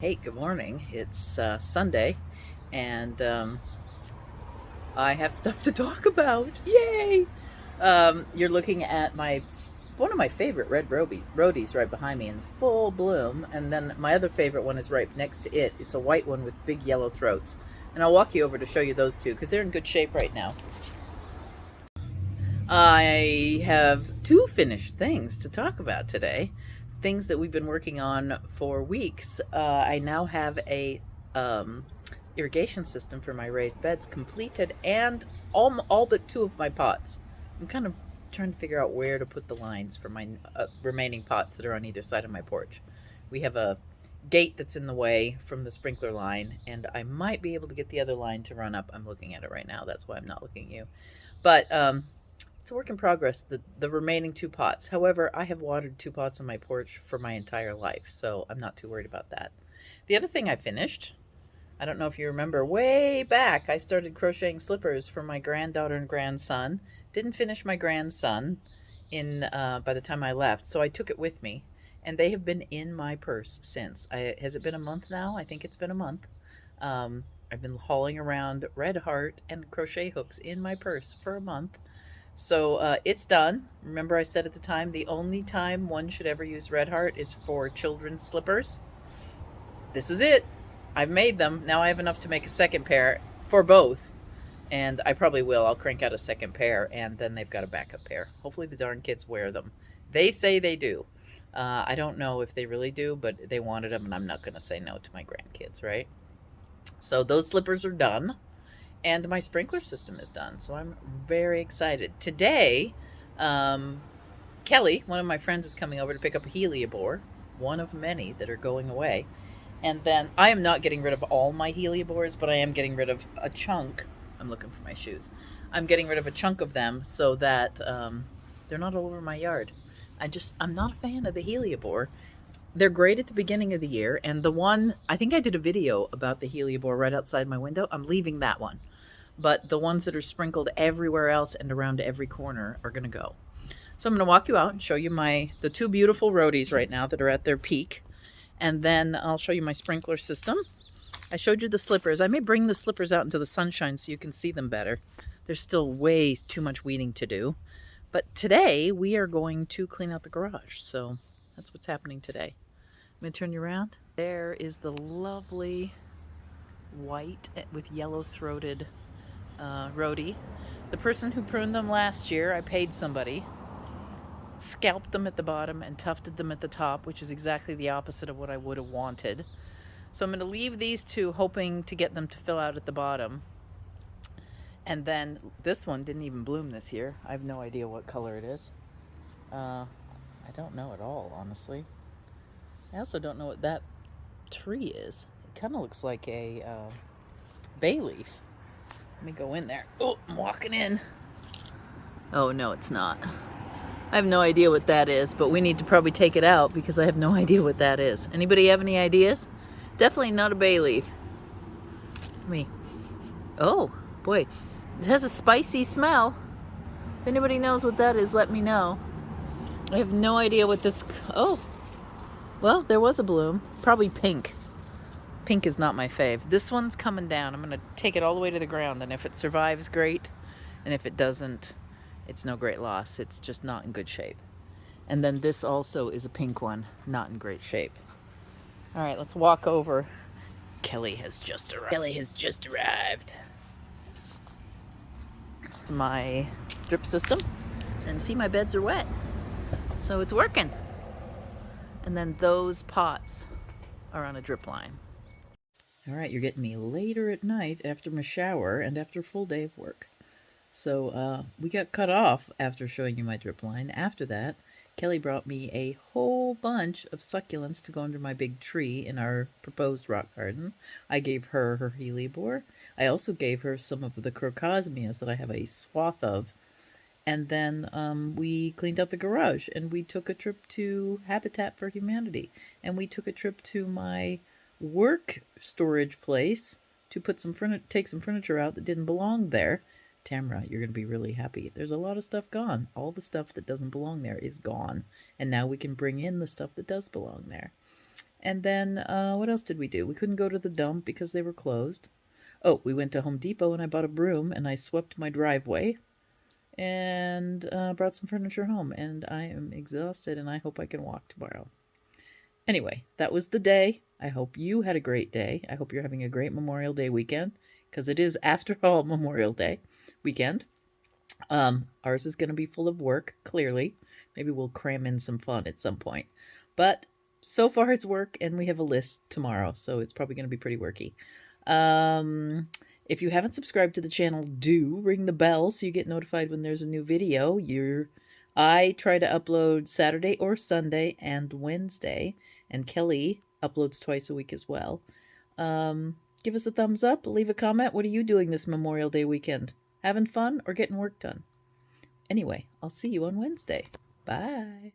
Hey, good morning. It's Sunday, and I have stuff to talk about. Yay! You're looking at one of my favorite red rhodies right behind me in full bloom, and then my other favorite one is right next to it. It's a white one with big yellow throats, and I'll walk you over to show you those two because they're in good shape right now. I have two finished things to talk about today. Things that we've been working on for weeks. I now have a irrigation system for my raised beds completed, and all but two of my pots. I'm kind of trying to figure out where to put the lines for my remaining pots that are on either side of my porch. We have a gate that's in the way from the sprinkler line, and I might be able to get the other line to run up. I'm looking at it right now. That's why I'm not looking at you. But it's a work in progress, the remaining two pots. However, I have watered two pots on my porch for my entire life, so I'm not too worried about that. The other thing I finished, I don't know if you remember, way back, I started crocheting slippers for my granddaughter and grandson. Didn't finish my grandson by the time I left, so I took it with me, and they have been in my purse since. Has it been a month now? I think it's been a month. I've been hauling around red heart and crochet hooks in my purse for a month. So it's done. Remember, I said at the time the only time one should ever use red heart is for children's slippers. This is it. I've made them. Now I have enough to make a second pair for both. And I probably will. I'll crank out a second pair, and then they've got a backup pair. Hopefully the darn kids wear them. They say they do. I don't know if they really do, but they wanted them, and I'm not going to say no to my grandkids, right? So those slippers are done, and my sprinkler system is done. So I'm very excited. Today, um, Kelly, one of my friends, is coming over to pick up a heliobore, one of many that are going away. And then I am not getting rid of all my heliobores, but I am getting rid of a chunk. I'm looking for my shoes. I'm getting rid of a chunk of them so that they're not all over my yard. I'm not a fan of the heliobore. They're great at the beginning of the year, and the one, I think I did a video about the heliobore right outside my window. I'm leaving that one. But the ones that are sprinkled everywhere else and around every corner are going to go. So I'm going to walk you out and show you the two beautiful rhodies right now that are at their peak. And then I'll show you my sprinkler system. I showed you the slippers. I may bring the slippers out into the sunshine so you can see them better. There's still way too much weeding to do. But today we are going to clean out the garage. So that's what's happening today. I'm going to turn you around. There is the lovely white with yellow-throated rhodie. The person who pruned them last year, I paid somebody, scalped them at the bottom and tufted them at the top, which is exactly the opposite of what I would have wanted. So I'm going to leave these two, hoping to get them to fill out at the bottom. And then this one didn't even bloom this year. I have no idea what color it is. I don't know at all, honestly. I also don't know what that tree is. It kind of looks like a bay leaf. Let me go in there. Oh, I'm walking in. Oh, no, it's not. I have no idea what that is, but we need to probably take it out because I have no idea what that is. Anybody have any ideas? Definitely not a bay leaf. Oh, boy. It has a spicy smell. If anybody knows what that is, let me know. I have no idea what this... Oh, well, there was a bloom. Probably pink. Pink is not my fave. This one's coming down. I'm going to take it all the way to the ground, and if it survives, great. And if it doesn't, it's no great loss. It's just not in good shape. And then this also is a pink one, not in great shape. All right, let's walk over. Kelly has just arrived. It's my drip system. And see, my beds are wet. So it's working. And then those pots are on a drip line. All right, you're getting me later at night after my shower and after a full day of work. So we got cut off after showing you my drip line. After that, Kelly brought me a whole bunch of succulents to go under my big tree in our proposed rock garden. I gave her her hellebore. I also gave her some of the crocosmias that I have a swath of. And then we cleaned out the garage, and we took a trip to Habitat for Humanity. And we took a trip to my work storage place to take some furniture out that didn't belong there. Tamra, you're going to be really happy. There's a lot of stuff gone. All the stuff that doesn't belong there is gone. And now we can bring in the stuff that does belong there. And then what else did we do? We couldn't go to the dump because they were closed. Oh, we went to Home Depot and I bought a broom and I swept my driveway and brought some furniture home. And I am exhausted and I hope I can walk tomorrow. Anyway, that was the day. I hope you had a great day. I hope you're having a great Memorial Day weekend because it is, after all, Memorial Day weekend. Ours is going to be full of work, clearly. Maybe we'll cram in some fun at some point. But so far it's work, and we have a list tomorrow, so it's probably going to be pretty worky. If you haven't subscribed to the channel, do ring the bell so you get notified when there's a new video. I try to upload Saturday or Sunday and Wednesday, and Kelly uploads twice a week as well. Give us a thumbs up, leave a comment. What are you doing this Memorial Day weekend? Having fun or getting work done? Anyway, I'll see you on Wednesday. Bye.